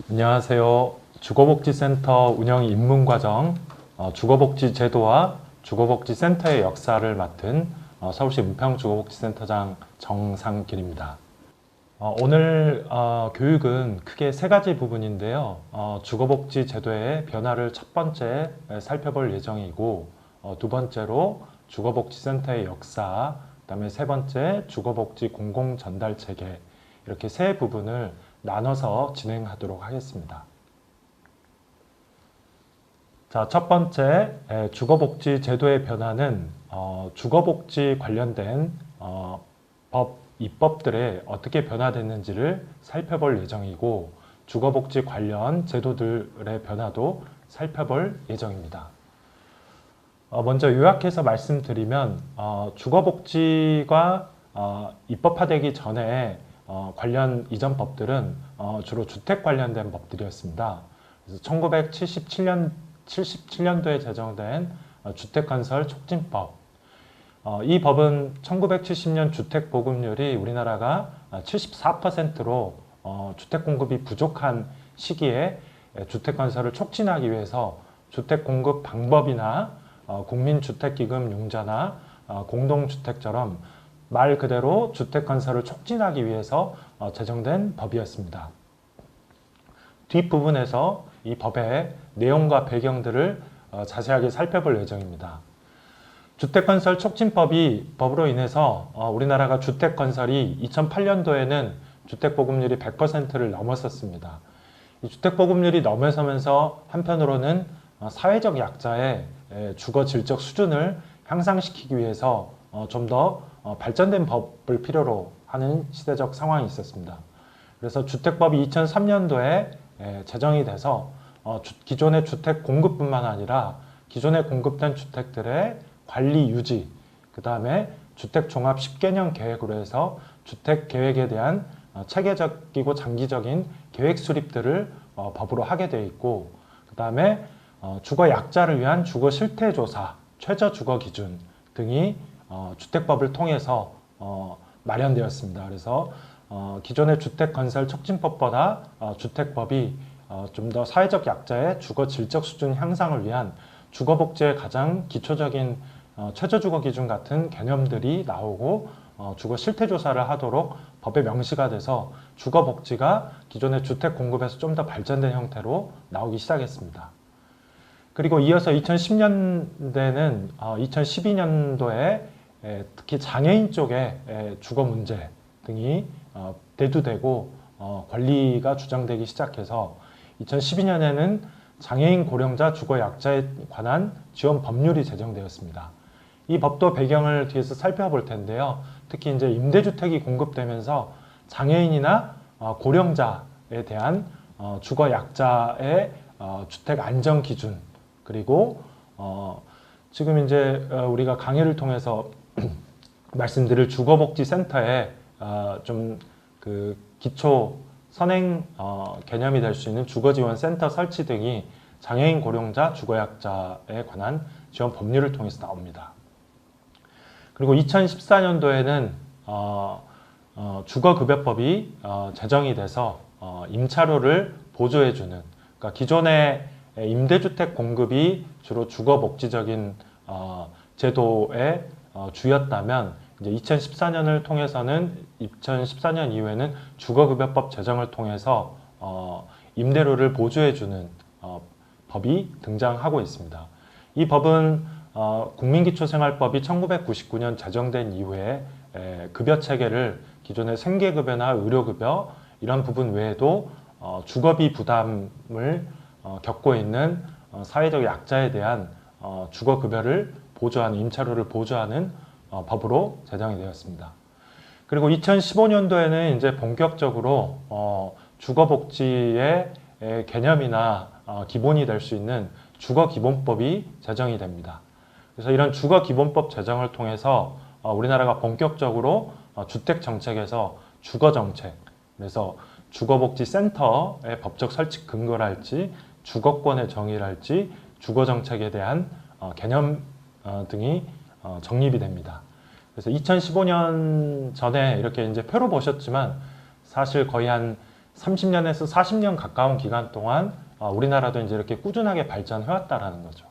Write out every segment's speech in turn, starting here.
안녕하세요. 주거복지센터 운영 입문과정 주거복지 제도와 주거복지센터의 역사를 맡은 서울시 문평주거복지센터장 정상길입니다. 오늘 교육은 크게 세 가지 부분인데요. 주거복지 제도의 변화를 첫 번째 살펴볼 예정이고, 두 번째로 주거복지센터의 역사, 그다음에 세 번째 주거복지 공공전달체계, 이렇게 세 부분을 나눠서 진행하도록 하겠습니다. 자, 첫 번째 주거복지 제도의 변화는 주거복지 관련된 입법들에 어떻게 변화됐는지를 살펴볼 예정이고, 주거복지 관련 제도들의 변화도 살펴볼 예정입니다. 먼저 요약해서 말씀드리면 주거복지가 입법화되기 전에 관련 이전 법들은 주로 주택 관련된 법들이었습니다. 그래서 1977년도에 제정된 주택건설 촉진법. 이 법은 1970년 주택 보급률이 우리나라가 74%로 주택 공급이 부족한 시기에 주택 건설을 촉진하기 위해서 주택 공급 방법이나 국민주택기금 융자나 공동주택처럼 말 그대로 주택 건설을 촉진하기 위해서 제정된 법이었습니다. 뒷부분에서 이 법의 내용과 배경들을 자세하게 살펴볼 예정입니다. 주택건설 촉진법으로 인해서 우리나라가 주택 건설이 2008년도에는 주택 보급률이 100%를 넘었었습니다. 이 주택 보급률이 넘어서면서 한편으로는 사회적 약자의 주거 질적 수준을 향상시키기 위해서 좀 더 발전된 법을 필요로 하는 시대적 상황이 있었습니다. 그래서 주택법이 2003년도에 제정이 돼서 기존의 주택 공급뿐만 아니라 기존에 공급된 주택들의 관리 유지, 그 다음에 주택 종합 10개년 계획으로 해서 주택 계획에 대한 체계적이고 장기적인 계획 수립들을 법으로 하게 되어 있고, 그 다음에 주거 약자를 위한 주거 실태 조사, 최저 주거 기준 등이 주택법을 통해서 마련되었습니다. 그래서 기존의 주택 건설 촉진법보다 주택법이 좀 더 사회적 약자의 주거 질적 수준 향상을 위한 주거복지의 가장 기초적인 최저 주거 기준 같은 개념들이 나오고 주거 실태 조사를 하도록 법에 명시가 돼서 주거복지가 기존의 주택 공급에서 좀 더 발전된 형태로 나오기 시작했습니다. 그리고 이어서 2010년대는 2012년도에 특히 장애인 쪽의 주거 문제 등이 대두되고 권리가 주장되기 시작해서 2012년에는 장애인 고령자 주거 약자에 관한 지원 법률이 제정되었습니다. 이 법도 배경을 뒤에서 살펴볼 텐데요. 특히 이제 임대주택이 공급되면서 장애인이나 고령자에 대한 주거 약자의 주택 안정 기준, 그리고 지금 이제 우리가 강의를 통해서 말씀드릴 주거복지센터에 좀 그 기초 선행 개념이 될 수 있는 주거지원센터 설치 등이 장애인 고령자 주거약자에 관한 지원 법률을 통해서 나옵니다. 그리고 2014년도에는 주거급여법이 제정이 돼서 임차료를 보조해주는, 그러니까 기존의 임대주택 공급이 주로 주거복지적인 제도의 주였다면 이제 2014년을 통해서는 2014년 이후에는 주거급여법 제정을 통해서 임대료를 보조해주는 법이 등장하고 있습니다. 이 법은 국민기초생활법이 1999년 제정된 이후에 급여 체계를 기존의 생계급여나 의료급여 이런 부분 외에도 주거비 부담을 겪고 있는 사회적 약자에 대한 주거급여를 보조하는, 임차료를 보조하는 법으로 제정이 되었습니다. 그리고 2015년도에는 이제 본격적으로 주거복지의 개념이나 기본이 될 수 있는 주거기본법이 제정이 됩니다. 그래서 이런 주거기본법 제정을 통해서 우리나라가 본격적으로 주택정책에서 주거정책, 그래서 주거복지센터의 법적 설치 근거랄지 주거권의 정의랄지 주거정책에 대한 개념 등이 정립이 됩니다. 그래서 2015년 전에 이렇게 이제 표로 보셨지만 사실 거의 한 30년에서 40년 가까운 기간 동안 우리나라도 이제 이렇게 꾸준하게 발전해 왔다라는 거죠.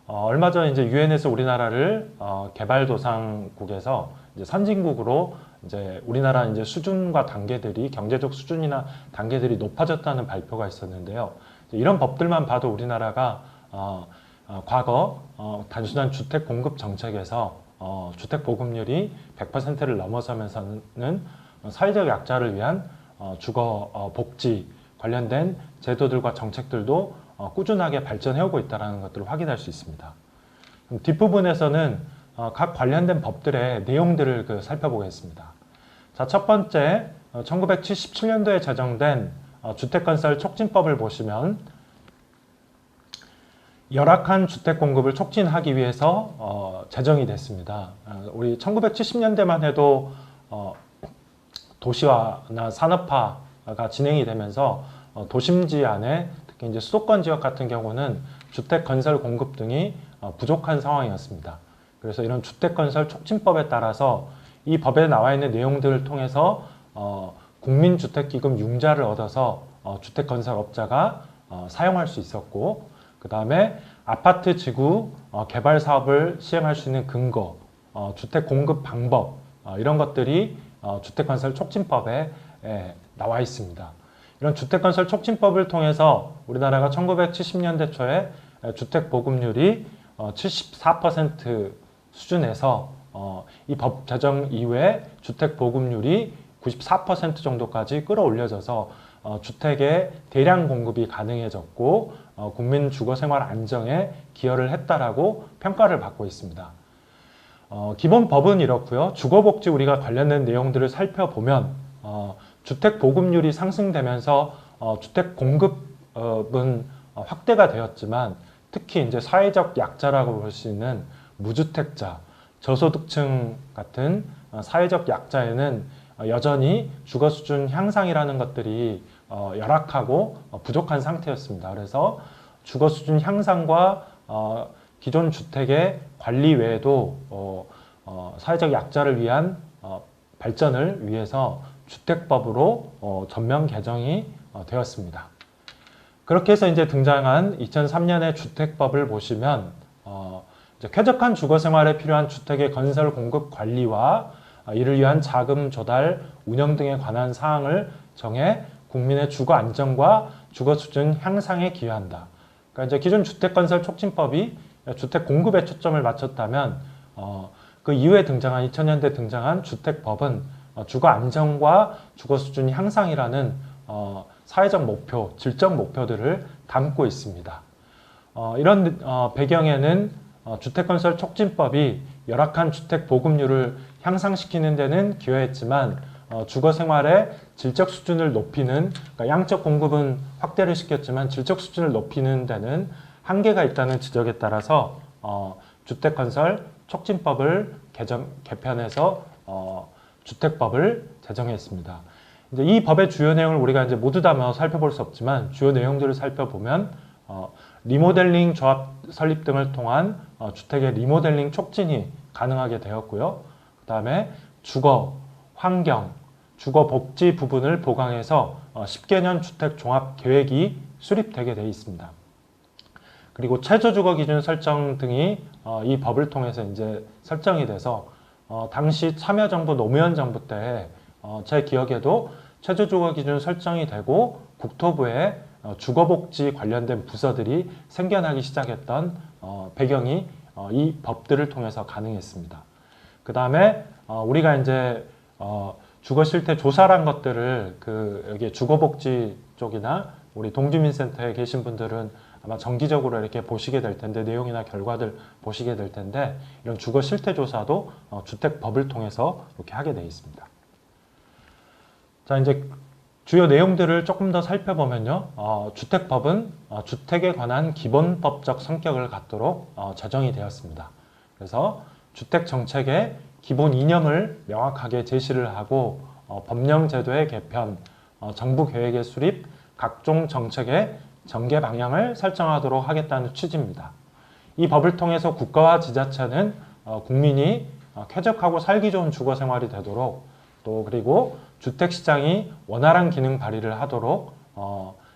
얼마 전 이제 유엔에서 우리나라를 개발도상국에서 이제 선진국으로 이제 우리나라 이제 수준과 단계들이 경제적 수준이나 단계들이 높아졌다는 발표가 있었는데요. 이런 법들만 봐도 우리나라가 과거 단순한 주택 공급 정책에서 주택 보급률이 100%를 넘어서면서는 사회적 약자를 위한 주거 복지 관련된 제도들과 정책들도 꾸준하게 발전해오고 있다는 것들을 확인할 수 있습니다. 뒷부분에서는 각 관련된 법들의 내용들을 살펴보겠습니다. 자, 첫 번째 1977년도에 제정된 주택건설 촉진법을 보시면 열악한 주택 공급을 촉진하기 위해서 제정이 됐습니다. 우리 1970년대만 해도 도시화나 산업화가 진행이 되면서 도심지 안에 특히 이제 수도권 지역 같은 경우는 주택 건설 공급 등이 부족한 상황이었습니다. 그래서 이런 주택 건설 촉진법에 따라서 이 법에 나와 있는 내용들을 통해서 국민주택기금 융자를 얻어서 주택 건설업자가 사용할 수 있었고, 그 다음에 아파트 지구 개발 사업을 시행할 수 있는 근거, 주택 공급 방법, 이런 것들이 주택건설 촉진법에 나와 있습니다. 이런 주택건설 촉진법을 통해서 우리나라가 1970년대 초에 주택 보급률이 74% 수준에서 이 법 제정 이후에 주택 보급률이 94% 정도까지 끌어올려져서 주택의 대량 공급이 가능해졌고 국민 주거 생활 안정에 기여를 했다라고 평가를 받고 있습니다. 기본 법은 이렇고요. 주거복지 우리가 관련된 내용들을 살펴보면 주택 보급률이 상승되면서 주택 공급은 확대가 되었지만 특히 이제 사회적 약자라고 볼 수 있는 무주택자, 저소득층 같은 사회적 약자에는 여전히 주거 수준 향상이라는 것들이 열악하고 부족한 상태였습니다. 그래서 주거 수준 향상과 기존 주택의 관리 외에도 사회적 약자를 위한 발전을 위해서 주택법으로 전면 개정이 되었습니다. 그렇게 해서 이제 등장한 2003년의 주택법을 보시면 이제 쾌적한 주거 생활에 필요한 주택의 건설 공급 관리와 이를 위한 자금 조달, 운영 등에 관한 사항을 정해 국민의 주거 안정과 주거 수준 향상에 기여한다. 그러니까 이제 기존 주택건설 촉진법이 주택 공급에 초점을 맞췄다면 그 이후에 등장한 2000년대 등장한 주택법은 주거 안정과 주거 수준 향상이라는 사회적 목표, 질적 목표들을 담고 있습니다. 이런 배경에는 주택건설 촉진법이 열악한 주택 보급률을 향상시키는 데는 기여했지만 주거 생활의 질적 수준을 높이는, 그러니까 양적 공급은 확대를 시켰지만 질적 수준을 높이는 데는 한계가 있다는 지적에 따라서 주택건설 촉진법을 개편해서 주택법을 제정했습니다. 이제 이 법의 주요 내용을 우리가 이제 모두 다 살펴볼 수 없지만 주요 내용들을 살펴보면 리모델링 조합 설립 등을 통한 주택의 리모델링 촉진이 가능하게 되었고요. 그 다음에 주거, 환경, 주거 복지 부분을 보강해서 10개년 주택 종합 계획이 수립되게 되어 있습니다. 그리고 최저 주거 기준 설정 등이 이 법을 통해서 이제 설정이 돼서 당시 참여정부 노무현 정부 때 제 기억에도 최저 주거 기준 설정이 되고 국토부에 주거복지 관련된 부서들이 생겨나기 시작했던 배경이 이 법들을 통해서 가능했습니다. 그 다음에 우리가 이제 주거 실태 조사란 것들을 여기 주거복지 쪽이나 우리 동주민센터에 계신 분들은 아마 정기적으로 이렇게 보시게 될 텐데 내용이나 결과들 보시게 될 텐데 이런 주거 실태 조사도 주택법을 통해서 이렇게 하게 되어 있습니다. 자, 이제 주요 내용들을 조금 더 살펴보면요. 주택법은 주택에 관한 기본법적 성격을 갖도록 제정이 되었습니다. 그래서 주택 정책의 기본 이념을 명확하게 제시를 하고 법령 제도의 개편, 정부 계획의 수립, 각종 정책의 전개 방향을 설정하도록 하겠다는 취지입니다. 이 법을 통해서 국가와 지자체는 국민이 쾌적하고 살기 좋은 주거 생활이 되도록 또 그리고 주택 시장이 원활한 기능 발휘를 하도록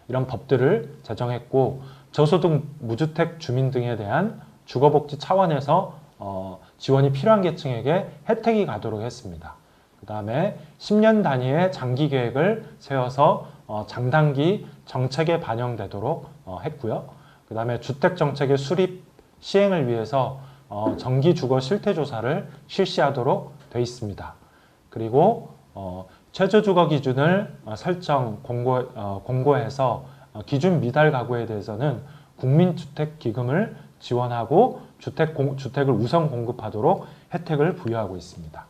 이런 법들을 제정했고, 저소득 무주택 주민 등에 대한 주거복지 차원에서 지원이 필요한 계층에게 혜택이 가도록 했습니다. 그 다음에 10년 단위의 장기 계획을 세워서 장단기 정책에 반영되도록 했고요. 그 다음에 주택 정책의 수립 시행을 위해서 정기 주거 실태 조사를 실시하도록 되어 있습니다. 그리고 최저 주거 기준을 설정 공고해서 기준 미달 가구에 대해서는 국민주택기금을 지원하고 주택을 우선 공급하도록 혜택을 부여하고 있습니다.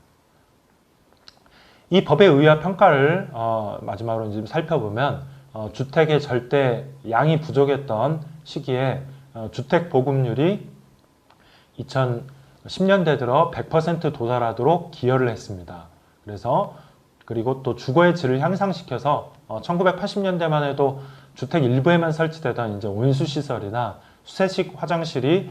이 법의 의의와 평가를 마지막으로 좀 살펴보면, 주택의 절대 양이 부족했던 시기에 주택 보급률이 2010년대 들어 100% 도달하도록 기여를 했습니다. 그리고 또 주거의 질을 향상시켜서 1980년대만 해도 주택 일부에만 설치되던 이제 온수시설이나 수세식 화장실이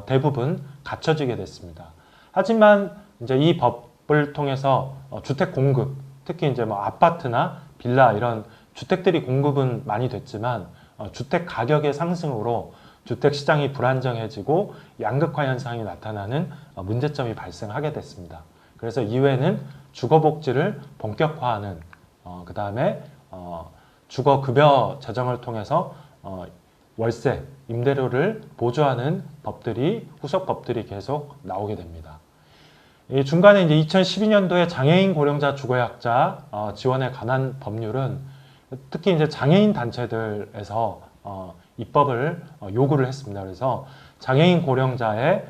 대부분 갖춰지게 됐습니다. 하지만 이제 이 법을 통해서 주택 공급, 특히 이제 뭐 아파트나 빌라 이런 주택들이 공급은 많이 됐지만 주택 가격의 상승으로 주택 시장이 불안정해지고 양극화 현상이 나타나는 문제점이 발생하게 됐습니다. 그래서 이후에는 주거복지를 본격화하는, 그 다음에 주거급여 제정을 통해서 월세, 임대료를 보조하는 법들이, 후속 법들이 계속 나오게 됩니다. 이 중간에 이제 2012년도에 장애인 고령자 주거약자 지원에 관한 법률은 특히 이제 장애인 단체들에서 입법을 요구를 했습니다. 그래서 장애인 고령자의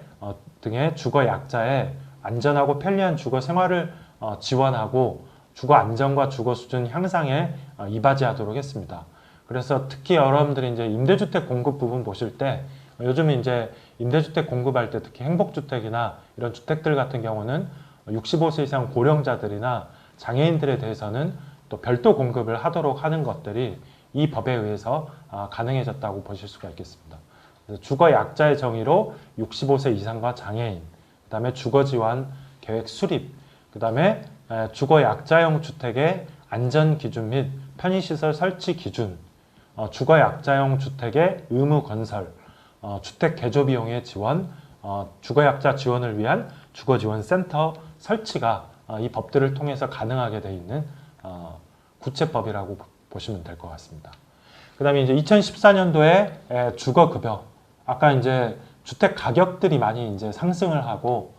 등의 주거약자의 안전하고 편리한 주거 생활을 지원하고 주거 안정과 주거 수준 향상에 이바지하도록 했습니다. 그래서 특히 여러분들이 이제 임대주택 공급 부분 보실 때, 요즘 이제 임대주택 공급할 때 특히 행복주택이나 이런 주택들 같은 경우는 65세 이상 고령자들이나 장애인들에 대해서는 또 별도 공급을 하도록 하는 것들이 이 법에 의해서 가능해졌다고 보실 수가 있겠습니다. 주거 약자의 정의로 65세 이상과 장애인, 그 다음에 주거 지원 계획 수립, 그 다음에 주거 약자형 주택의 안전 기준 및 편의시설 설치 기준, 주거 약자형 주택의 의무 건설, 주택 개조 비용의 지원, 주거 약자 지원을 위한 주거 지원 센터 설치가 이 법들을 통해서 가능하게 되어 있는 구체법이라고 보시면 될 것 같습니다. 그 다음에 이제 2014년도에 주거급여, 아까 이제 주택 가격들이 많이 이제 상승을 하고,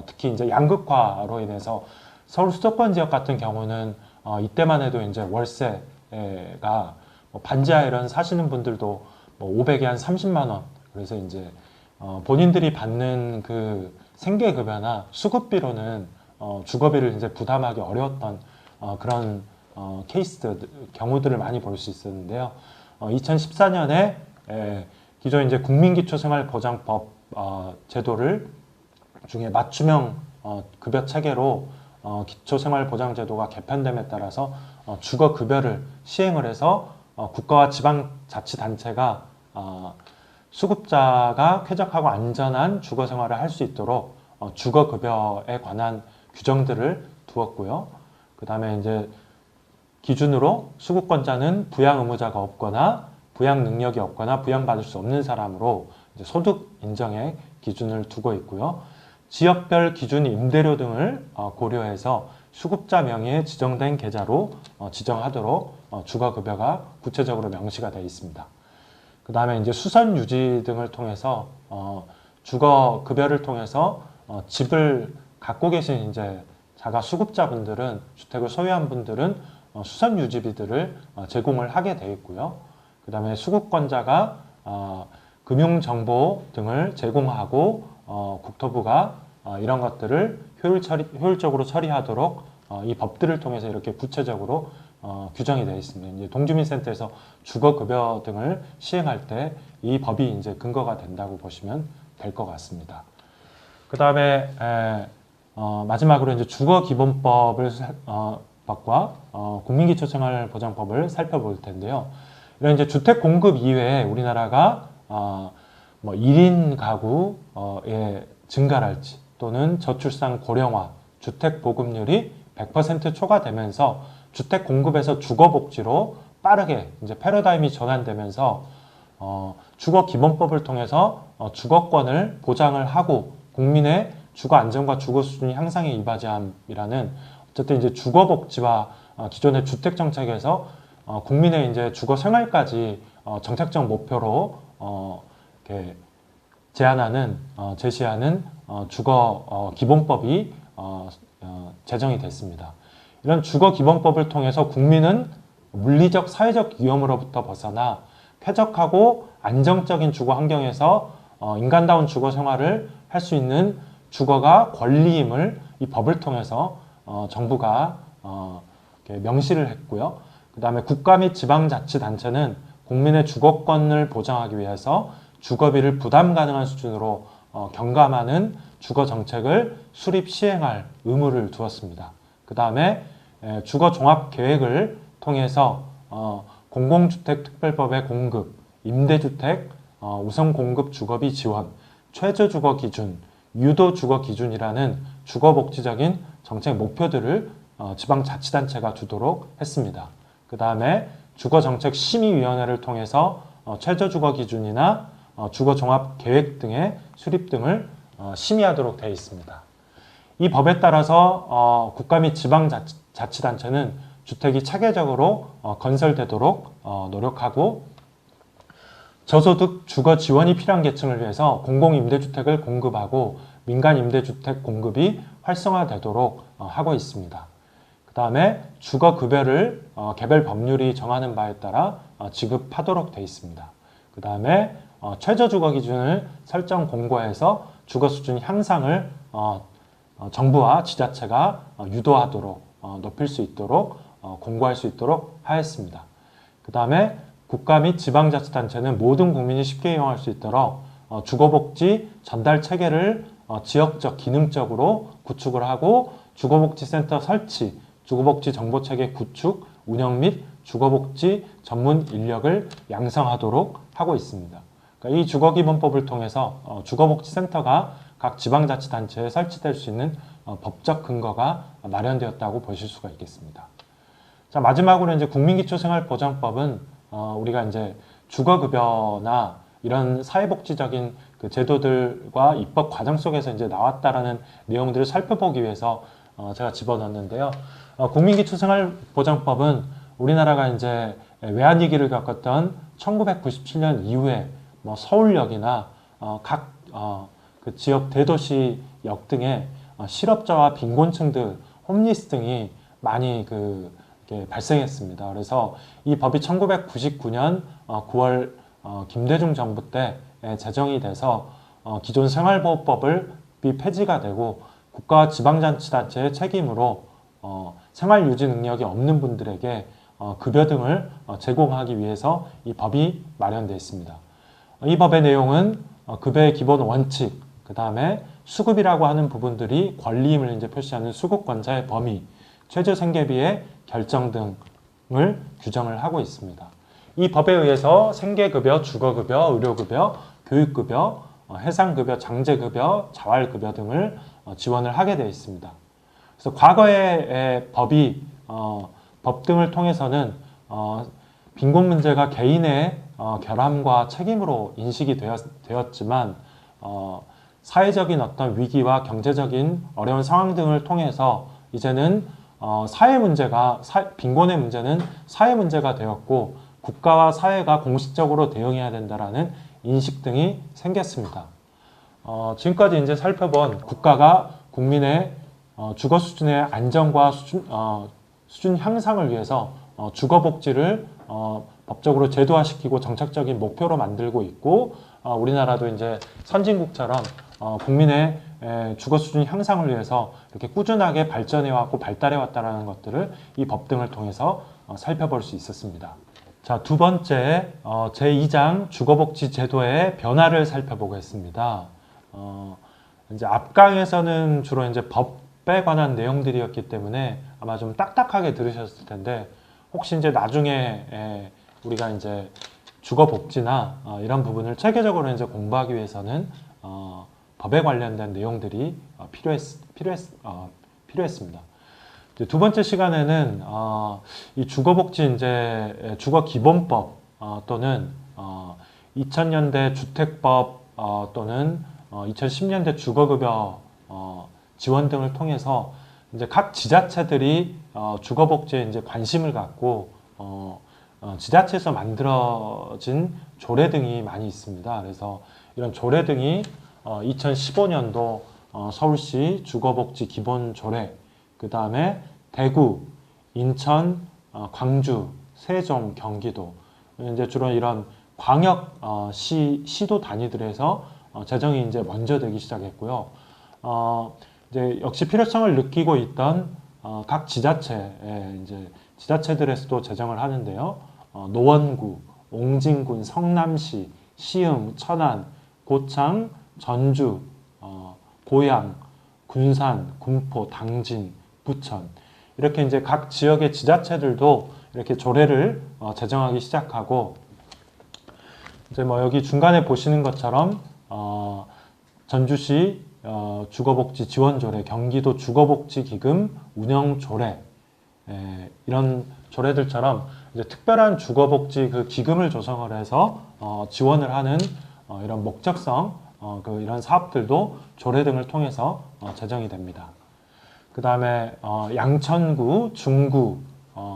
특히 이제 양극화로 인해서 서울 수도권 지역 같은 경우는 이때만 해도 이제 월세가 반지하 이런 사시는 분들도 500에 한 30만 원, 그래서 이제 본인들이 받는 그 생계급여나 수급비로는 주거비를 이제 부담하기 어려웠던 그런 경우들을 많이 볼 수 있었는데요. 2014년에 기존 이제 국민기초생활보장법 제도를 중에 맞춤형 급여 체계로 기초생활보장제도가 개편됨에 따라서 주거급여를 시행을 해서 국가와 지방자치단체가 수급자가 쾌적하고 안전한 주거생활을 할 수 있도록 주거급여에 관한 규정들을 두었고요. 그 다음에 이제 기준으로 수급권자는 부양 의무자가 없거나 부양 능력이 없거나 부양받을 수 없는 사람으로 이제 소득 인정의 기준을 두고 있고요. 지역별 기준 임대료 등을 고려해서 수급자 명의의 지정된 계좌로 지정하도록 주거급여가 구체적으로 명시가 되어 있습니다. 그 다음에 이제 수선 유지 등을 통해서 주거급여를 통해서 집을 갖고 계신 이제 자가 수급자분들은, 주택을 소유한 분들은 수선 유지비들을 제공을 하게 되어 있고요. 그 다음에 수급권자가 금융정보 등을 제공하고 국토부가 이런 것들을 효율적으로 처리하도록 이 법들을 통해서 이렇게 구체적으로 규정이 되어 있습니다. 이제 동주민센터에서 주거급여 등을 시행할 때 이 법이 이제 근거가 된다고 보시면 될 것 같습니다. 그 다음에 마지막으로 이제 주거기본법을 법과 국민기초생활보장법을 살펴볼 텐데요. 이런 이제 주택 공급 이외에 우리나라가 뭐 1인 가구의 증가랄지 또는 저출산 고령화, 주택 보급률이 100% 초과되면서 주택 공급에서 주거 복지로 빠르게 이제 패러다임이 전환되면서 주거기본법을 통해서 주거권을 보장을 하고 국민의 주거 안정과 주거 수준 향상에 이바지함이라는 어쨌든 이제 주거 복지와 기존의 주택 정책에서 국민의 이제 주거 생활까지 정책적 목표로 이렇게 제시하는 주거 기본법이 제정이 됐습니다. 이런 주거 기본법을 통해서 국민은 물리적 사회적 위험으로부터 벗어나 쾌적하고 안정적인 주거 환경에서 인간다운 주거 생활을 할 수 있는 주거가 권리임을 이 법을 통해서 정부가 명시를 했고요. 그 다음에 국가 및 지방자치단체는 국민의 주거권을 보장하기 위해서 주거비를 부담 가능한 수준으로 경감하는 주거 정책을 수립 시행할 의무를 두었습니다. 그 다음에 주거 종합 계획을 통해서 공공주택 특별법의 공급, 임대주택 우선 공급 주거비 지원, 최저 주거 기준, 유도 주거 기준이라는 주거 복지적인 정책 목표들을 지방자치단체가 두도록 했습니다. 그 다음에 주거정책심의위원회를 통해서 최저 주거 기준이나 주거 종합 계획 등의 수립 등을 심의하도록 되어 있습니다. 이 법에 따라서 국가 및 지방자치단체는 주택이 체계적으로 건설되도록 노력하고 저소득 주거 지원이 필요한 계층을 위해서 공공임대주택을 공급하고 민간임대주택 공급이 활성화되도록 하고 있습니다. 그 다음에 주거급여를 개별 법률이 정하는 바에 따라 지급하도록 되어 있습니다. 그 다음에 최저주거 기준을 설정 공고해서 주거 수준 향상을 정부와 지자체가 유도하도록 높일 수 있도록 공고할 수 있도록 하였습니다. 그 다음에 국가 및 지방자치단체는 모든 국민이 쉽게 이용할 수 있도록 주거복지 전달 체계를 지역적, 기능적으로 구축을 하고 주거복지센터 설치, 주거복지 정보체계 구축, 운영 및 주거복지 전문 인력을 양성하도록 하고 있습니다. 그러니까 이 주거기본법을 통해서 주거복지센터가 각 지방자치단체에 설치될 수 있는 법적 근거가 마련되었다고 보실 수가 있겠습니다. 자, 마지막으로 이제 국민기초생활보장법은 우리가 이제 주거급여나 이런 사회복지적인 그 제도들과 입법 과정 속에서 이제 나왔다라는 내용들을 살펴보기 위해서 제가 집어넣었는데요. 국민기초생활보장법은 우리나라가 이제 외환위기를 겪었던 1997년 이후에 뭐 서울역이나 각 그 지역 대도시역 등의 실업자와 빈곤층들, 홈리스 등이 많이 발생했습니다. 그래서 이 법이 1999년 9월 김대중 정부 때 제정이 돼서 기존 생활보호법이 폐지가 되고 국가와 지방자치단체의 책임으로 생활유지 능력이 없는 분들에게 급여 등을 제공하기 위해서 이 법이 마련되어 있습니다. 이 법의 내용은 급여의 기본 원칙, 그 다음에 수급이라고 하는 부분들이 권리임을 이제 표시하는 수급권자의 범위, 최저생계비의 결정 등을 규정을 하고 있습니다. 이 법에 의해서 생계급여, 주거급여, 의료급여, 교육급여, 해상급여, 장제급여, 자활급여 등을 지원을 하게 되어 있습니다. 그래서 과거의 법 등을 통해서는 빈곤 문제가 개인의 결함과 책임으로 인식이 되었지만 사회적인 어떤 위기와 경제적인 어려운 상황 등을 통해서 이제는 빈곤의 문제는 사회 문제가 되었고 국가와 사회가 공식적으로 대응해야 된다라는 인식 등이 생겼습니다. 지금까지 이제 살펴본 국가가 국민의 주거 수준의 안정과 수준 향상을 위해서 주거 복지를 법적으로 제도화시키고 정책적인 목표로 만들고 있고 우리나라도 이제 선진국처럼 국민의 주거 수준 향상을 위해서 이렇게 꾸준하게 발전해 왔고 발달해 왔다는 것들을 이 법 등을 통해서 살펴볼 수 있었습니다. 자, 두 번째 제2장 주거복지 제도의 변화를 살펴보겠습니다. 이제 앞강에서는 주로 이제 법에 관한 내용들이었기 때문에 아마 좀 딱딱하게 들으셨을 텐데 혹시 이제 나중에 우리가 이제 주거복지나 이런 부분을 체계적으로 이제 공부하기 위해서는 법에 관련된 내용들이 필요했습니다. 이제 두 번째 시간에는 이 주거복지 이제 주거기본법 또는 2000년대 주택법 또는 2010년대 주거급여 지원 등을 통해서 이제 각 지자체들이 주거복지에 이제 관심을 갖고 지자체에서 만들어진 조례 등이 많이 있습니다. 그래서 이런 조례 등이 2015년도 서울시 주거복지 기본조례, 그 다음에 대구, 인천, 광주, 세종, 경기도 이제 주로 이런 광역 시도 단위들에서 제정이 이제 먼저 되기 시작했고요. 이제 역시 필요성을 느끼고 있던 각 지자체에 이제 지자체들에서도 제정을 하는데요. 노원구, 옹진군, 성남시, 시흥, 천안, 고창, 전주, 고양, 군산, 군포, 당진, 부천 이렇게 이제 각 지역의 지자체들도 이렇게 조례를 제정하기 시작하고 이제 뭐 여기 중간에 보시는 것처럼 전주시 주거복지 지원조례, 경기도 주거복지기금 운영조례 이런 조례들처럼 이제 특별한 주거복지 그 기금을 조성을 해서 지원을 하는 이런 목적성 이런 사업들도 조례 등을 통해서 제정이 됩니다. 그 다음에 양천구, 중구,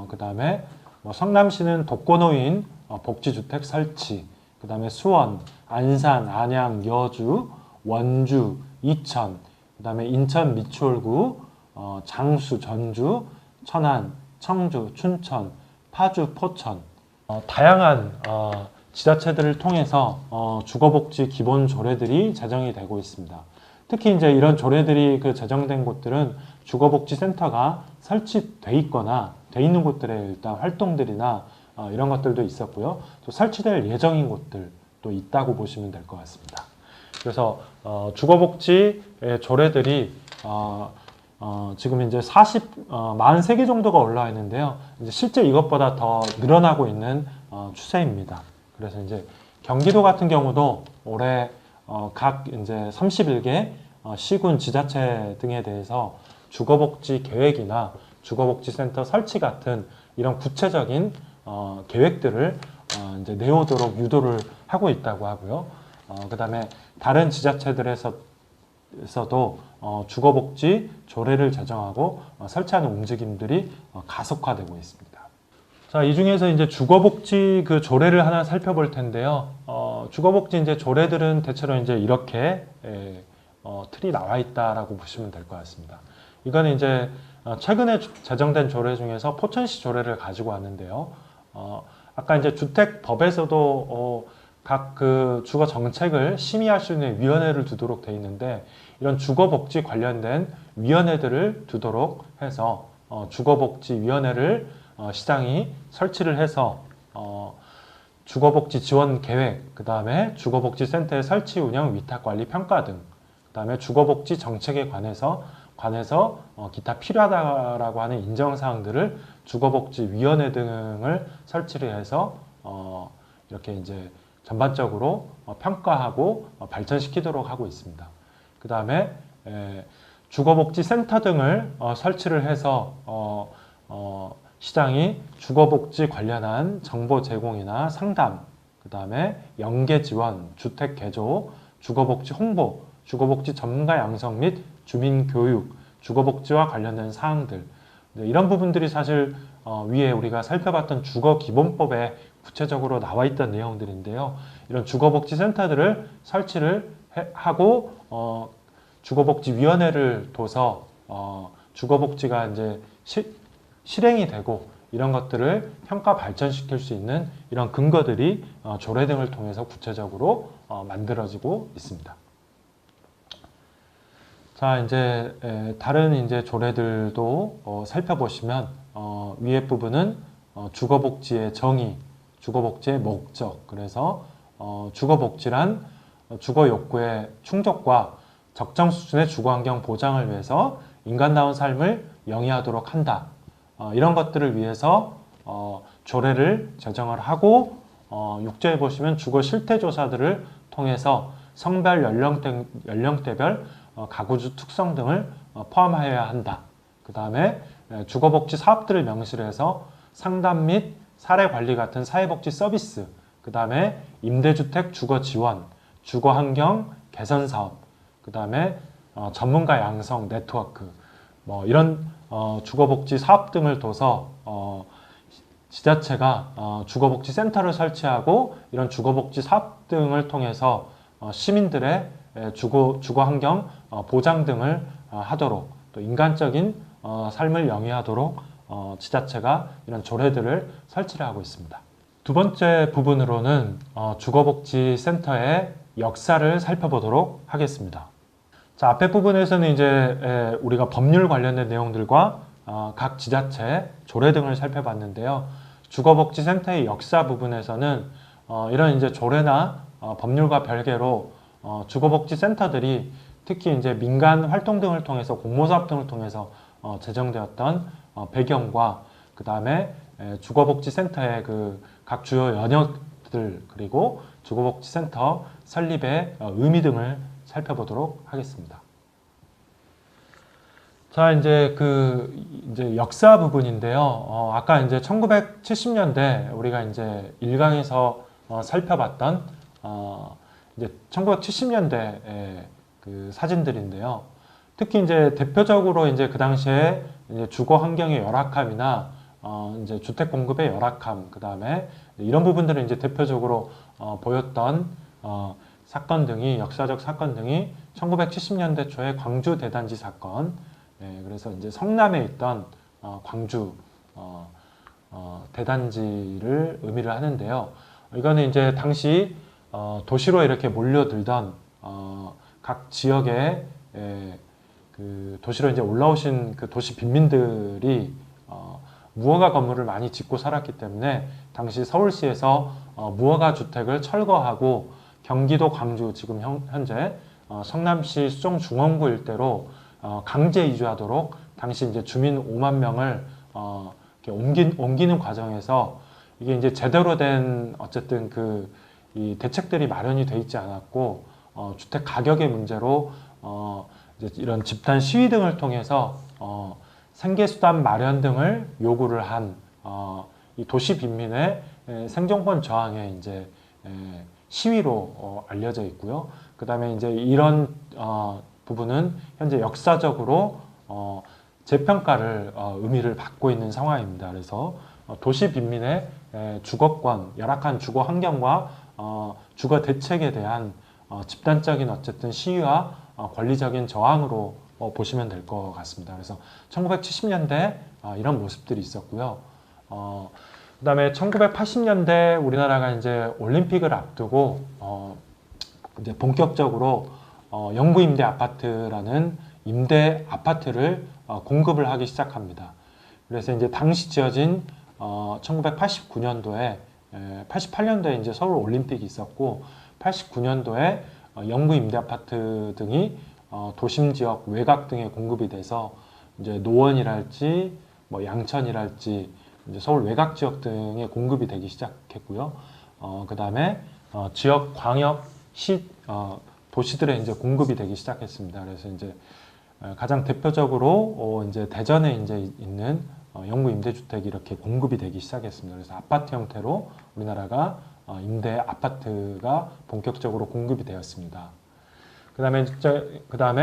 그 다음에 뭐 성남시는 독거노인 복지주택 설치, 그 다음에 수원, 안산, 안양, 여주, 원주, 이천, 그 다음에 인천 미추홀구, 장수, 전주, 천안, 청주, 춘천, 파주, 포천 다양한 지자체들을 통해서 주거복지 기본 조례들이 제정이 되고 있습니다. 특히 이제 이런 조례들이 제정된 곳들은 주거복지센터가 설치돼 있거나 돼 있는 곳들의 일단 활동들이나 이런 것들도 있었고요. 또 설치될 예정인 곳들도 있다고 보시면 될 것 같습니다. 그래서 주거복지 조례들이 지금 이제 43개 정도가 올라와 있는데요. 이제 실제 이것보다 더 늘어나고 있는 추세입니다. 그래서 이제 경기도 같은 경우도 올해 각 이제 31개 시군 지자체 등에 대해서 주거복지 계획이나 주거복지센터 설치 같은 이런 구체적인 계획들을 이제 내오도록 유도를 하고 있다고 하고요. 그 다음에 다른 지자체들에서도 주거복지 조례를 제정하고 설치하는 움직임들이 가속화되고 있습니다. 자, 이 중에서 이제 주거복지 조례를 하나 살펴볼 텐데요. 주거복지 이제 조례들은 대체로 이제 이렇게 틀이 나와 있다라고 보시면 될 것 같습니다. 이거는 이제 최근에 제정된 조례 중에서 포천시 조례를 가지고 왔는데요. 아까 이제 주택법에서도 각 주거 정책을 심의할 수 있는 위원회를 두도록 돼 있는데 이런 주거복지 관련된 위원회들을 두도록 해서 주거복지위원회를 시장이 설치를 해서 주거복지 지원 계획, 그 다음에 주거복지센터의 설치 운영 위탁관리 평가 등, 그 다음에 주거복지 정책에 관해서 기타 필요하다라고 하는 인정사항들을 주거복지위원회 등을 설치를 해서 이렇게 이제 전반적으로 평가하고 발전시키도록 하고 있습니다. 그 다음에 주거복지센터 등을 설치를 해서 시장이 주거복지 관련한 정보 제공이나 상담, 그 다음에 연계 지원, 주택 개조, 주거복지 홍보, 주거복지 전문가 양성 및 주민 교육, 주거복지와 관련된 사항들 이런 부분들이 사실 위에 우리가 살펴봤던 주거기본법에 구체적으로 나와 있던 내용들인데요. 이런 주거복지센터들을 설치를 하고 주거복지위원회를 둬서 주거복지가 이제 실행이 되고 이런 것들을 평가 발전시킬 수 있는 이런 근거들이 조례 등을 통해서 구체적으로 만들어지고 있습니다. 자, 이제 다른 이제 조례들도 살펴보시면 위에 부분은 주거복지의 정의, 주거복지의 목적. 그래서 주거복지란 주거 욕구의 충족과 적정 수준의 주거환경 보장을 위해서 인간다운 삶을 영위하도록 한다. 이런 것들을 위해서 조례를 제정을 하고 6조에 보시면 주거 실태 조사들을 통해서 성별, 연령대별 가구주 특성 등을 포함하여야 한다. 그 다음에 주거복지 사업들을 명시를 해서 상담 및 사례 관리 같은 사회복지 서비스, 그 다음에 임대주택 주거 지원, 주거 환경 개선 사업, 그 다음에 전문가 양성 네트워크, 뭐 이런 주거복지 사업 등을 둬서 지자체가 주거복지 센터를 설치하고 이런 주거복지 사업 등을 통해서 시민들의 주거 환경 보장 등을 하도록, 또 인간적인 삶을 영위하도록 지자체가 이런 조례들을 설치를 하고 있습니다. 두 번째 부분으로는 주거복지센터의 역사를 살펴보도록 하겠습니다. 자, 앞에 부분에서는 이제 우리가 법률 관련된 내용들과 각 지자체 조례 등을 살펴봤는데요. 주거복지센터의 역사 부분에서는 이런 이제 조례나 법률과 별개로 주거복지센터들이 특히 이제 민간 활동 등을 통해서 공모사업 등을 통해서 제정되었던 배경과 그 다음에 주거복지센터의 그 각 주요 영역들, 그리고 주거복지센터 설립의 의미 등을 살펴보도록 하겠습니다. 자, 이제 이제 역사 부분인데요. 아까 이제 1970년대 우리가 이제 1강에서 살펴봤던 이제 1970년대 그 사진들인데요. 특히 이제 대표적으로 이제 그 당시에 이제 주거 환경의 열악함이나 이제 주택 공급의 열악함, 그 다음에 이런 부분들을 이제 대표적으로 보였던 사건 등이, 역사적 사건 등이 1970년대 초에 광주 대단지 사건, 그래서 이제 성남에 있던 광주 대단지를 의미를 하는데요. 이거는 이제 당시 도시로 이렇게 몰려들던 각 지역의 그 도시로 이제 올라오신 그 도시 빈민들이 무허가 건물을 많이 짓고 살았기 때문에 당시 서울시에서 무허가 주택을 철거하고 경기도 광주, 지금 현재 성남시 수정중원구 일대로 강제 이주하도록 당시 이제 주민 5만 명을 옮기는 과정에서 이게 이제 제대로 된 어쨌든 이 대책들이 마련이 돼 있지 않았고 주택 가격의 문제로 이제 이런 집단 시위 등을 통해서 생계수단 마련 등을 요구를 한 이 도시 빈민의 생존권 저항의 이제 시위로 알려져 있고요. 그 다음에 이제 이런 부분은 현재 역사적으로 재평가를 의미를 받고 있는 상황입니다. 그래서 도시 빈민의 주거권, 열악한 주거 환경과 주거 대책에 대한 집단적인 어쨌든 시위와 권리적인 저항으로 보시면 될 것 같습니다. 그래서 1970년대 이런 모습들이 있었고요. 그 다음에 1980년대 우리나라가 이제 올림픽을 앞두고 이제 본격적으로 영구 임대 아파트라는 임대 아파트를 공급을 하기 시작합니다. 그래서 이제 당시 지어진 1989년도에 88년도에 이제 서울 올림픽이 있었고 89년도에 영구 임대 아파트 등이 도심 지역 외곽 등에 공급이 돼서 이제 노원이랄지 뭐 양천이랄지 이제 서울 외곽 지역 등에 공급이 되기 시작했고요. 그 다음에 지역 광역 시 도시들에 이제 공급이 되기 시작했습니다. 그래서 이제 가장 대표적으로 이제 대전에 이제 있는 영구 임대주택이 이렇게 공급이 되기 시작했습니다. 그래서 아파트 형태로 우리나라가 임대 아파트가 본격적으로 공급이 되었습니다. 그다음에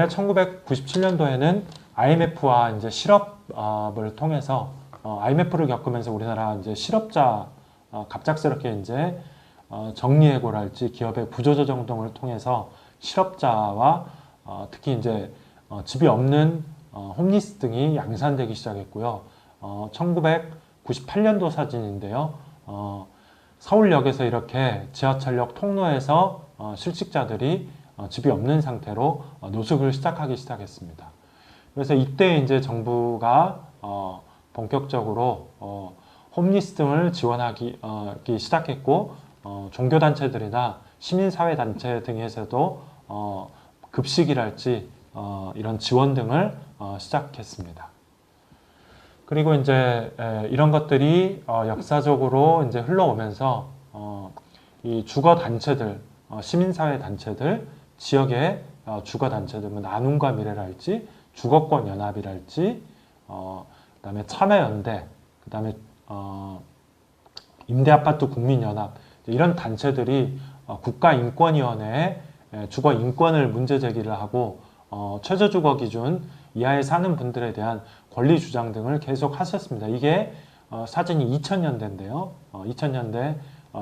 1997년도에는 IMF와 이제 실업을 통해서 IMF를 겪으면서 우리나라 이제 실업자 갑작스럽게 이제 정리해고랄지 기업의 구조조정 등을 통해서 실업자와 특히 이제 집이 없는 홈리스 등이 양산되기 시작했고요. 1998년도 사진인데요. 서울역에서 이렇게 지하철역 통로에서 실직자들이 집이 없는 상태로 노숙을 시작했습니다. 그래서 이때 이제 정부가 본격적으로 홈리스 등을 지원하기 시작했고 종교단체들이나 시민사회단체 등에서도 급식이랄지 이런 지원 등을 시작했습니다. 그리고 이제 이런 것들이 역사적으로 이제 흘러오면서 이 주거단체들, 시민사회단체들, 지역의 주거단체들, 나눔과 미래랄지 주거권 연합이랄지 그다음에 참여연대, 그다음에 임대아파트 국민연합 이런 단체들이 국가인권위원회에 주거 인권을 문제 제기를 하고 최저주거 기준 이하에 사는 분들에 대한 권리 주장 등을 계속 하셨습니다. 이게 사진이 2000년대인데요. 2000년대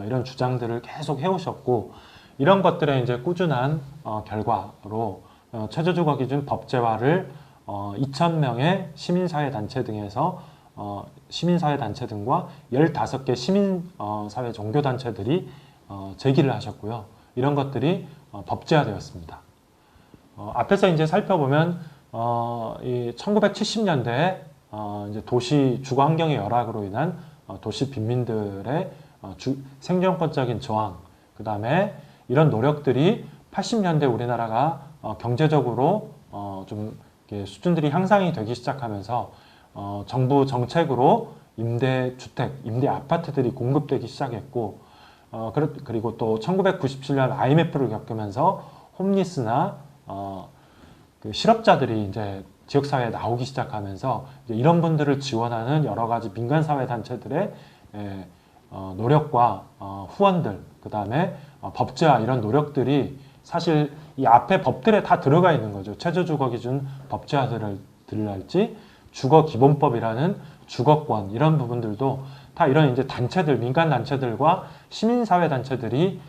이런 주장들을 계속 해오셨고 이런 것들의 이제 꾸준한 결과로 최저주거 기준 법제화를 2000명의 시민사회단체 등에서 시민사회단체 등과 15개 시민사회 종교단체들이 제기를 하셨고요. 이런 것들이 법제화되었습니다. 앞에서 이제 살펴보면 이 1970년대에 이제 도시 주거 환경의 열악으로 인한 도시 빈민들의 생존권적인 저항, 그 다음에 이런 노력들이 80년대 우리나라가 경제적으로 좀 수준들이 향상이 되기 시작하면서 정부 정책으로 임대주택, 임대아파트들이 공급되기 시작했고 그리고 또 1997년 IMF를 겪으면서 홈리스나 그 실업자들이 이제 지역사회에 나오기 시작하면서 이제 이런 분들을 지원하는 여러 가지 민간사회 단체들의 노력과 후원들, 그 다음에 법제화 이런 노력들이 사실 이 앞에 법들에 다 들어가 있는 거죠. 최저주거기준 법제화들을할지 주거기본법이라는 주거권 이런 부분들도 다 이런 이제 단체들, 민간 단체들과 시민사회 단체들이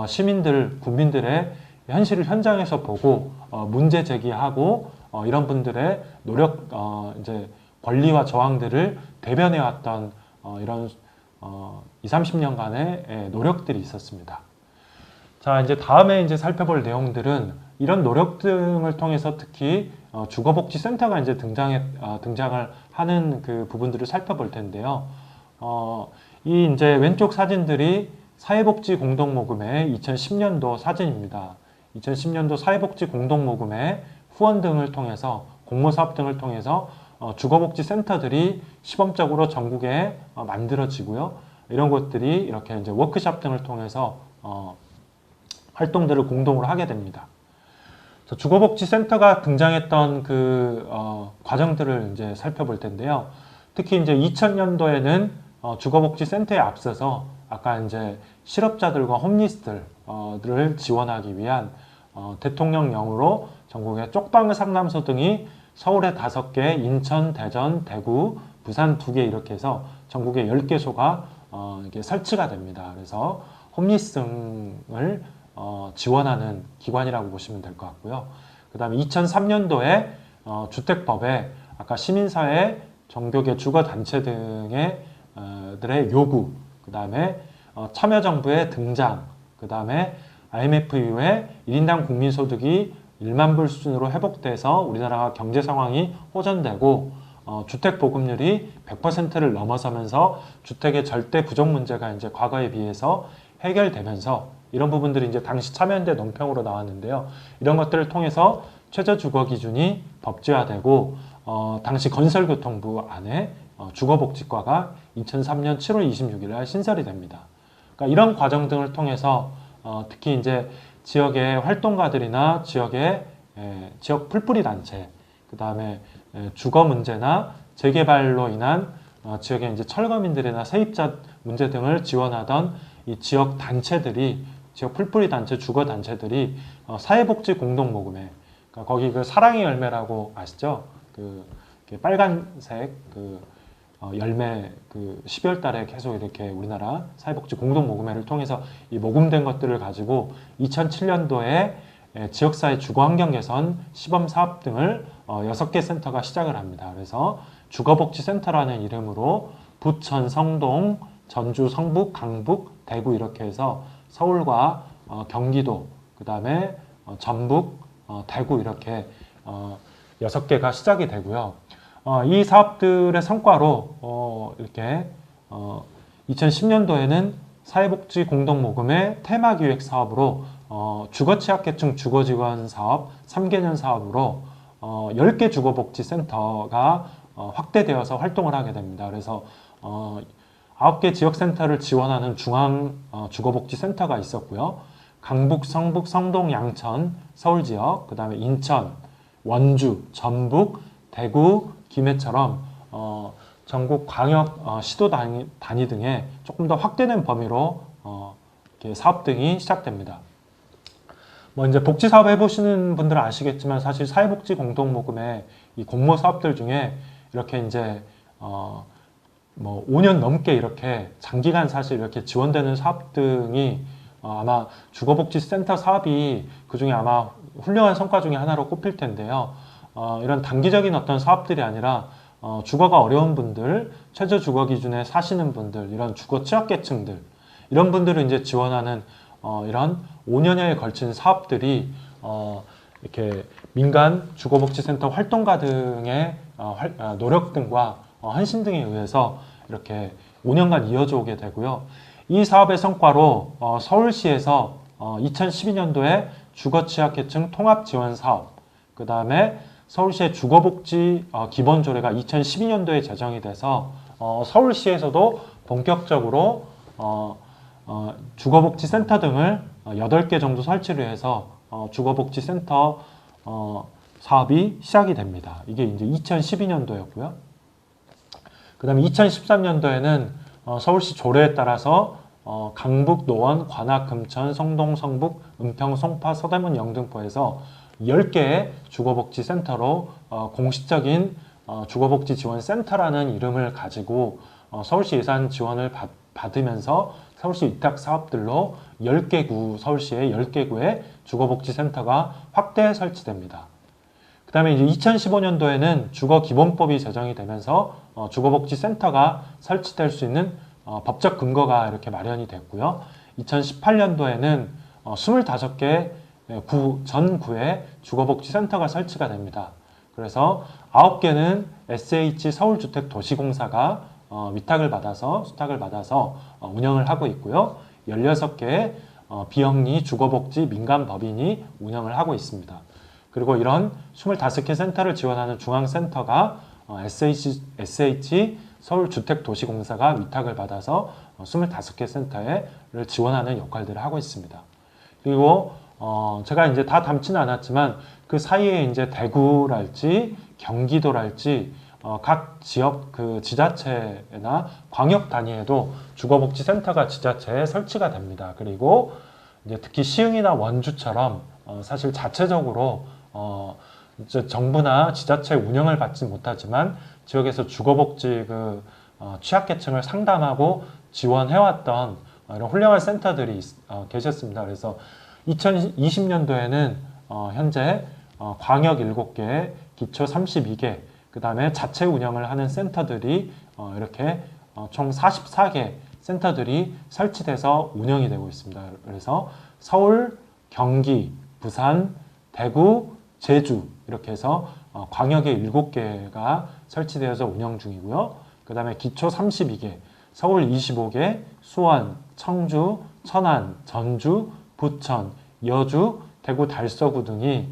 시민들, 국민들의 현실을 현장에서 보고 문제 제기하고 이런 분들의 노력, 이제 권리와 저항들을 대변해 왔던 이런 20, 30년간의 노력들이 있었습니다. 자, 이제 다음에 이제 살펴볼 내용들은 이런 노력 등을 통해서 특히 주거복지센터가 이제 등장을 하는 그 부분들을 살펴볼 텐데요. 이 이제 왼쪽 사진들이 사회복지 공동모금의 2010년도 사진입니다. 2010년도 사회복지 공동모금의 후원 등을 통해서 공모사업 등을 통해서 주거복지센터들이 시범적으로 전국에 만들어지고요. 이런 것들이 이렇게 이제 워크숍 등을 통해서 활동들을 공동으로 하게 됩니다. 주거복지센터가 등장했던 그 과정들을 이제 살펴볼 텐데요. 특히 이제 2000년도에는 주거복지센터에 앞서서 아까 이제 실업자들과 홈리스들을 지원하기 위한 대통령령으로 전국의 쪽방을 상담소 등이 서울에 5개, 인천, 대전, 대구, 부산 2개 이렇게 해서 전국에 10개소가 이렇게 설치가 됩니다. 그래서 홈리스 등을 지원하는 기관이라고 보시면 될 것 같고요. 그 다음에 2003년도에 주택법에 아까 시민사회, 종교계, 주거단체 등의 들의 요구, 그 다음에 참여정부의 등장, 그 다음에 IMF 이후에 1인당 국민소득이 1만 불 수준으로 회복돼서 우리나라가 경제 상황이 호전되고 주택 보급률이 100%를 넘어서면서 주택의 절대 부족 문제가 이제 과거에 비해서 해결되면서 이런 부분들이 이제 당시 참여연대 논평으로 나왔는데요. 이런 것들을 통해서 최저주거 기준이 법제화되고 당시 건설교통부 안에 주거복지과가 2003년 7월 26일 날 신설이 됩니다. 그러니까 이런 과정 등을 통해서 특히 이제 지역의 활동가들이나 지역의 지역 풀뿌리 단체, 그 다음에 주거 문제나 재개발로 인한 지역의 이제 철거민들이나 세입자 문제 등을 지원하던 이 지역 단체들이 지역 풀뿌리 단체, 주거 단체들이 사회복지 공동모금회, 그러니까 거기 그 사랑의 열매라고 아시죠? 그 빨간색 그 열매 그 12월 달에 계속 이렇게 우리나라 사회복지 공동모금회를 통해서 이 모금된 것들을 가지고 2007년도에 지역사회 주거환경 개선 시범사업 등을 6개 센터가 시작을 합니다. 그래서 주거복지센터라는 이름으로 부천, 성동, 전주, 성북, 강북, 대구 이렇게 해서 서울과 경기도, 그 다음에 전북, 대구 이렇게 6개가 시작이 되고요. 이 사업들의 성과로 이렇게 2010년도에는 사회복지 공동모금의 테마기획 사업으로 주거취약계층 주거지원 사업 3개년 사업으로 10개 주거복지센터가 확대되어서 활동을 하게 됩니다. 그래서 9개 지역센터를 지원하는 중앙 주거복지센터가 있었고요. 강북, 성북, 성동, 양천, 서울지역, 그 다음에 인천, 원주, 전북, 대구, 김해처럼 전국 광역 시도 단위 등의 조금 더 확대된 범위로 이렇게 사업 등이 시작됩니다. 뭐 이제 복지 사업 해보시는 분들은 아시겠지만 사실 사회복지 공동모금의 이 공모 사업들 중에 이렇게 이제 뭐 5년 넘게 이렇게 장기간 사실 이렇게 지원되는 사업 등이 아마 주거복지센터 사업이 그 중에 아마 훌륭한 성과 중에 하나로 꼽힐 텐데요. 이런 단기적인 어떤 사업들이 아니라 주거가 어려운 분들, 최저 주거 기준에 사시는 분들, 이런 주거 취약계층들 이런 분들을 이제 지원하는 이런 5년여에 걸친 사업들이 이렇게 민간 주거복지센터 활동가 등의 노력 등과 헌신 등에 의해서 이렇게 5년간 이어져 오게 되고요. 이 사업의 성과로 서울시에서 2012년도에 주거취약계층 통합지원사업, 그 다음에 서울시의 주거복지 기본조례가 2012년도에 제정이 돼서 서울시에서도 본격적으로 주거복지센터 등을 8개 정도 설치를 해서 주거복지센터 사업이 시작이 됩니다. 이게 이제 2012년도였고요. 그 다음에 2013년도에는 서울시 조례에 따라서 강북, 노원, 관악, 금천, 성동, 성북, 은평, 송파, 서대문, 영등포에서 10개의 주거복지센터로 공식적인 주거복지지원센터라는 이름을 가지고 서울시 예산 지원을 받으면서 서울시 위탁 사업들로 10개 구, 서울시의 10개 구의 주거복지센터가 확대 설치됩니다. 그 다음에 이제 2015년도에는 주거기본법이 제정이 되면서 주거복지센터가 설치될 수 있는 법적 근거가 이렇게 마련이 됐고요. 2018년도에는 25개 전 구에 주거복지센터가 설치가 됩니다. 그래서 9개는 SH 서울주택도시공사가 수탁을 받아서 운영을 하고 있고요. 16개의 비영리 주거복지 민간법인이 운영을 하고 있습니다. 그리고 이런 25개 센터를 지원하는 중앙센터가 SH 서울주택도시공사가 위탁을 받아서 25개 센터를 지원하는 역할들을 하고 있습니다. 그리고 제가 이제 다 담지는 않았지만 그 사이에 이제 대구랄지 경기도랄지 각 지역 그 지자체나 광역 단위에도 주거복지센터가 지자체에 설치가 됩니다. 그리고 이제 특히 시흥이나 원주처럼 사실 자체적으로 이제 정부나 지자체 운영을 받지 못하지만 지역에서 주거복지 그 취약계층을 상담하고 지원해왔던 이런 훌륭한 센터들이 계셨습니다. 그래서 2020년도에는 현재 광역 7개, 기초 32개, 그 다음에 자체 운영을 하는 센터들이 이렇게 총 44개 센터들이 설치돼서 운영이 되고 있습니다. 그래서 서울, 경기, 부산, 대구, 제주 이렇게 해서 광역에 7개가 설치되어서 운영 중이고요. 그 다음에 기초 32개, 서울 25개, 수원, 청주, 천안, 전주, 부천, 여주, 대구 달서구 등이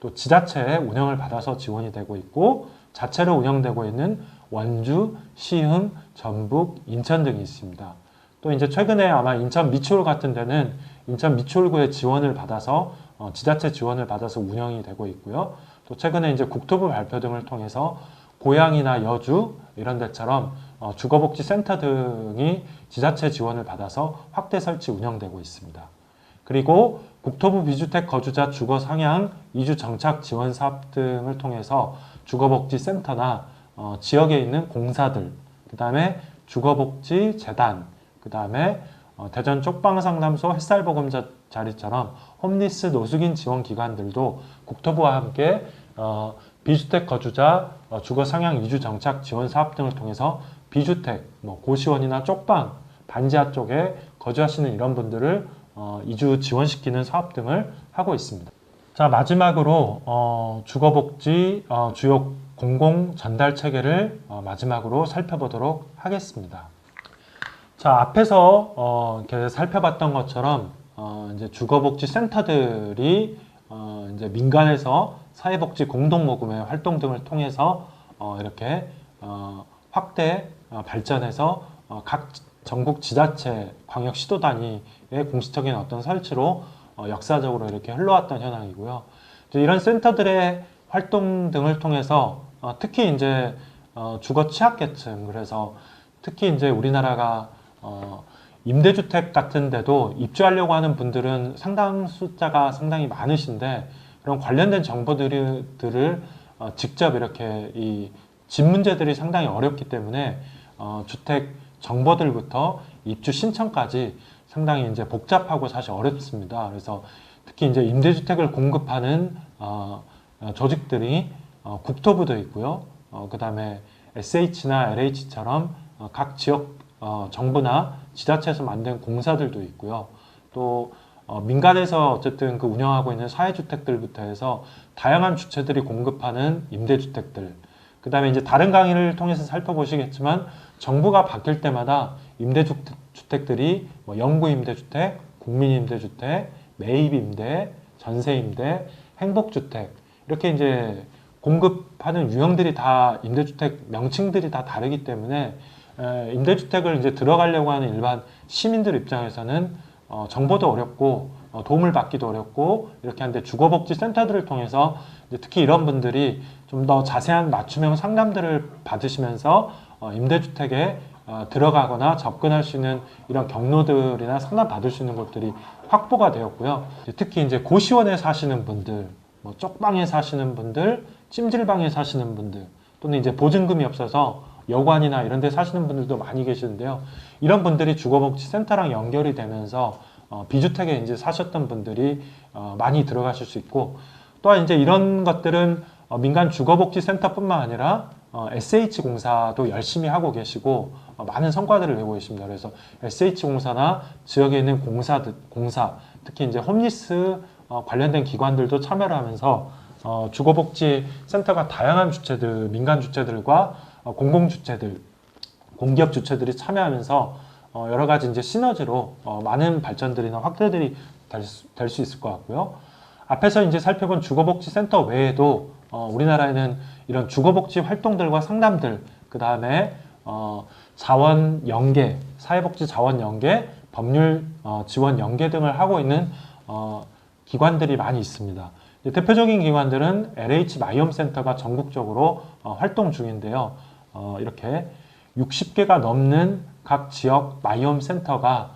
또 지자체의 운영을 받아서 지원이 되고 있고 자체로 운영되고 있는 원주, 시흥, 전북, 인천 등이 있습니다. 또 이제 최근에 아마 인천 미추홀 같은 데는 인천 미추홀구의 지원을 받아서 지자체 지원을 받아서 운영이 되고 있고요. 또 최근에 이제 국토부 발표 등을 통해서 고양이나 여주 이런 데처럼 주거복지센터 등이 지자체 지원을 받아서 확대 설치 운영되고 있습니다. 그리고 국토부 비주택 거주자 주거 상향 이주 정착 지원 사업 등을 통해서 주거복지센터나 지역에 있는 공사들, 그 다음에 주거복지재단, 그 다음에 대전 쪽방상담소 햇살보금자리처럼 홈리스 노숙인 지원 기관들도 국토부와 함께 비주택 거주자 주거 상향 이주 정착 지원 사업 등을 통해서 비주택, 고시원이나 쪽방, 반지하 쪽에 거주하시는 이런 분들을 이주 지원시키는 사업 등을 하고 있습니다. 자, 마지막으로 주거복지 주요 공공 전달 체계를 마지막으로 살펴보도록 하겠습니다. 자, 앞에서 이렇게 살펴봤던 것처럼 이제 주거복지 센터들이 이제 민간에서 사회복지 공동모금의 활동 등을 통해서 이렇게 확대 발전해서 각 전국 지자체, 광역 시도 단위의 공식적인 어떤 설치로 역사적으로 이렇게 흘러왔던 현황이고요. 이런 센터들의 활동 등을 통해서 특히 이제 주거 취약계층, 그래서 특히 이제 우리나라가 임대주택 같은 데도 입주하려고 하는 분들은 숫자가 상당히 많으신데, 그런 관련된 정보들을 직접 이렇게 집 문제들이 상당히 어렵기 때문에 주택 정보들부터 입주 신청까지 상당히 이제 복잡하고 사실 어렵습니다. 그래서 특히 이제 임대주택을 공급하는 조직들이 국토부도 있고요. 그 다음에 SH나 LH처럼 각 지역 정부나 지자체에서 만든 공사들도 있고요. 또 민간에서 어쨌든 그 운영하고 있는 사회주택들부터 해서 다양한 주체들이 공급하는 임대주택들. 그 다음에 이제 다른 강의를 통해서 살펴보시겠지만 정부가 바뀔 때마다 임대주택들이 뭐 영구임대주택, 국민임대주택, 매입임대, 전세임대, 행복주택 이렇게 이제 공급하는 유형들이 다 임대주택 명칭들이 다 다르기 때문에 임대주택을 이제 들어가려고 하는 일반 시민들 입장에서는 정보도 어렵고 도움을 받기도 어렵고 이렇게 하는데 주거복지센터들을 통해서 특히 이런 분들이 좀 더 자세한 맞춤형 상담들을 받으시면서 임대주택에 들어가거나 접근할 수 있는 이런 경로들이나 상담 받을 수 있는 것들이 확보가 되었고요. 특히 이제 고시원에 사시는 분들, 뭐 쪽방에 사시는 분들, 찜질방에 사시는 분들, 또는 이제 보증금이 없어서 여관이나 이런 데 사시는 분들도 많이 계시는데요. 이런 분들이 주거복지센터랑 연결이 되면서 비주택에 이제 사셨던 분들이 많이 들어가실 수 있고, 또한 이제 이런 것들은 민간 주거복지센터뿐만 아니라 SH공사도 열심히 하고 계시고 많은 성과들을 내고 계십니다. 그래서 SH공사나 지역에 있는 공사, 특히 이제 홈리스 관련된 기관들도 참여를 하면서 주거복지센터가 다양한 주체들, 민간 주체들과 공공주체들, 공기업 주체들이 참여하면서 여러 가지 이제 시너지로 많은 발전들이나 확대들이 될 수 있을 것 같고요. 앞에서 이제 살펴본 주거복지센터 외에도 우리나라에는 이런 주거복지 활동들과 상담들, 그 다음에 자원 연계, 사회복지 자원 연계, 법률 지원 연계 등을 하고 있는 기관들이 많이 있습니다. 대표적인 기관들은 LH 마이홈 센터가 전국적으로 활동 중인데요. 이렇게 60개가 넘는 각 지역 마이홈 센터가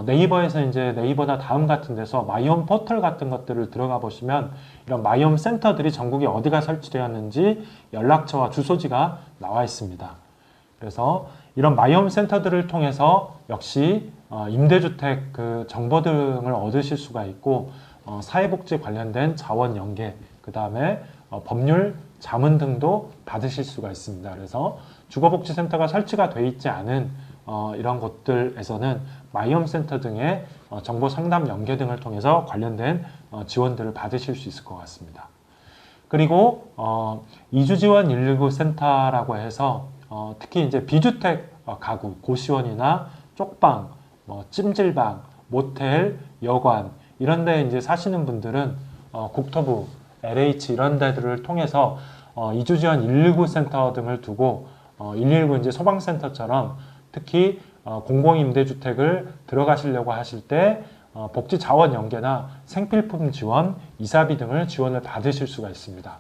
네이버에서 이제 네이버나 다음 같은 데서 마이홈 포털 같은 것들을 들어가 보시면 이런 마이홈 센터들이 전국에 어디가 설치되었는지 연락처와 주소지가 나와 있습니다. 그래서 이런 마이홈 센터들을 통해서 역시 임대주택 그 정보 등을 얻으실 수가 있고, 사회복지 관련된 자원 연계, 그 다음에 법률 자문 등도 받으실 수가 있습니다. 그래서 주거복지센터가 설치가 되어 있지 않은 이런 곳들에서는 마이홈 센터 등의 정보 상담 연계 등을 통해서 관련된 지원들을 받으실 수 있을 것 같습니다. 그리고 이주지원 119 센터라고 해서 특히 이제 비주택 가구, 고시원이나 쪽방, 뭐 찜질방, 모텔, 여관 이런 데 이제 사시는 분들은 국토부, LH 이런 데들을 통해서 이주지원 119 센터 등을 두고 119 이제 소방센터처럼 특히 공공임대주택을 들어가시려고 하실 때 복지 자원 연계나 생필품 지원, 이사비 등을 지원을 받으실 수가 있습니다.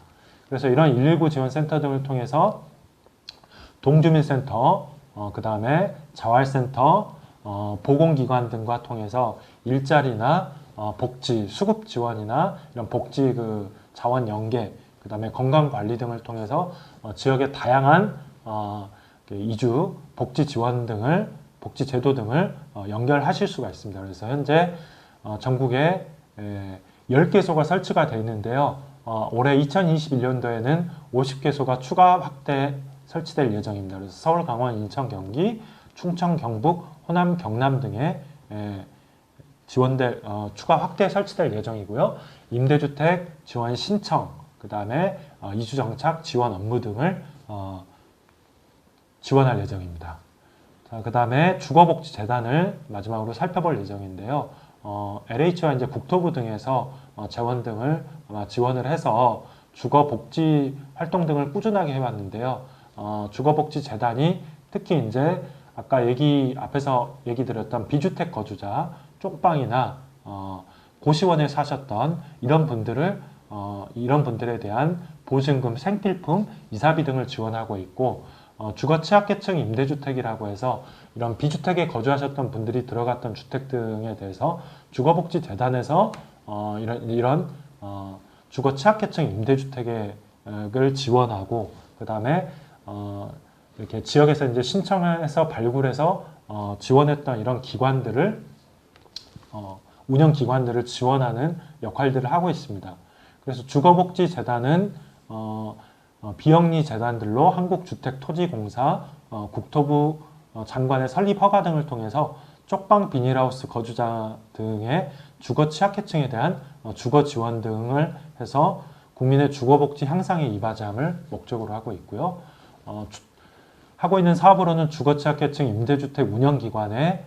그래서 이런 119 지원센터 등을 통해서 동주민센터, 그 다음에 자활센터, 보건기관 등과 통해서 일자리나 복지, 수급 지원이나 이런 복지 그 자원 연계, 그 다음에 건강관리 등을 통해서 지역의 다양한 이주, 복지 지원 등을, 복지 제도 등을 연결하실 수가 있습니다. 그래서 현재 전국에 10개소가 설치가 되어 있는데요. 올해 2021년도에는 50개소가 추가 확대 설치될 예정입니다. 그래서 서울, 강원, 인천, 경기, 충청, 경북, 호남, 경남 등에 지원될 추가 확대 설치될 예정이고요. 임대주택 지원 신청, 그 다음에 이주정착 지원 업무 등을 지원할 예정입니다. 그 다음에 주거복지재단을 마지막으로 살펴볼 예정인데요. LH와 이제 국토부 등에서 재원 등을 지원을 해서 주거복지 활동 등을 꾸준하게 해왔는데요. 주거복지재단이 특히 이제 아까 앞에서 얘기 드렸던 비주택 거주자, 쪽방이나 고시원에 사셨던 이런 분들을 이런 분들에 대한 보증금, 생필품, 이사비 등을 지원하고 있고 주거 취약계층 임대주택이라고 해서 이런 비주택에 거주하셨던 분들이 들어갔던 주택 등에 대해서 주거복지재단에서 이런 주거 취약계층 임대주택을 지원하고 그 다음에 이렇게 지역에서 이제 신청해서 발굴해서 지원했던 이런 기관들을 운영 기관들을 지원하는 역할들을 하고 있습니다. 그래서 주거복지재단은 비영리 재단들로 한국주택토지공사, 국토부 장관의 설립 허가 등을 통해서 쪽방 비닐하우스 거주자 등의 주거 취약계층에 대한 주거 지원 등을 해서 국민의 주거복지 향상에 이바지함을 목적으로 하고 있고요. 하고 있는 사업으로는 주거 취약계층 임대주택 운영기관의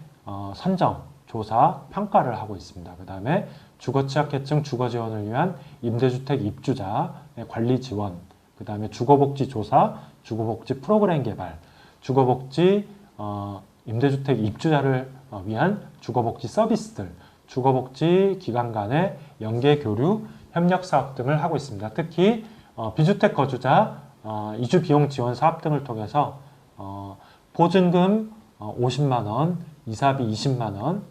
선정, 조사, 평가를 하고 있습니다. 그 다음에 주거 취약계층 주거 지원을 위한 임대주택 입주자의 관리 지원, 그 다음에 주거복지 조사, 주거복지 프로그램 개발, 주거복지 임대주택 입주자를 위한 주거복지 서비스들, 주거복지 기관 간의 연계 교류, 협력 사업 등을 하고 있습니다. 특히 비주택 거주자 이주 비용 지원 사업 등을 통해서 보증금 50만 원, 이사비 20만 원,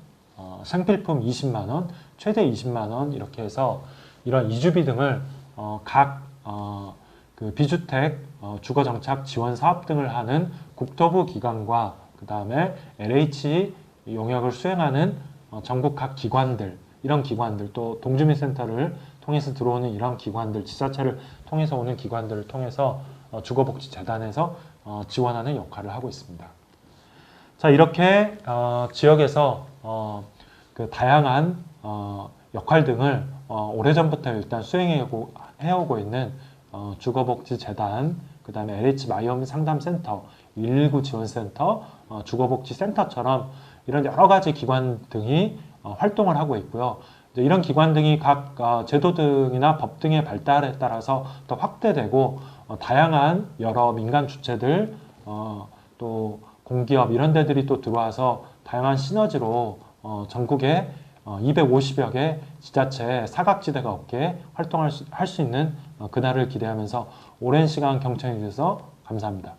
생필품 20만 원, 최대 20만 원 이렇게 해서 이런 이주비 등을 각 그 비주택 주거정착 지원 사업 등을 하는 국토부 기관과 그 다음에 LH 용역을 수행하는 전국 각 기관들, 이런 기관들, 또 동주민센터를 통해서 들어오는 이런 기관들, 지자체를 통해서 오는 기관들을 통해서 주거복지재단에서 지원하는 역할을 하고 있습니다. 자, 이렇게 지역에서 그 다양한 역할 등을 오래전부터 일단 수행해오고 있는 주거복지재단, 그 다음에 LH 마이홈 상담센터, 119 지원센터, 주거복지센터처럼 이런 여러 가지 기관 등이 활동을 하고 있고요. 이제 이런 기관 등이 각 제도 등이나 법 등의 발달에 따라서 더 확대되고 다양한 여러 민간 주체들, 또 공기업 이런 데들이 또 들어와서 다양한 시너지로 전국에 250여 개 지자체 사각지대가 없게 활동할 수 있는 그날을 기대하면서 오랜 시간 경청해 주셔서 감사합니다.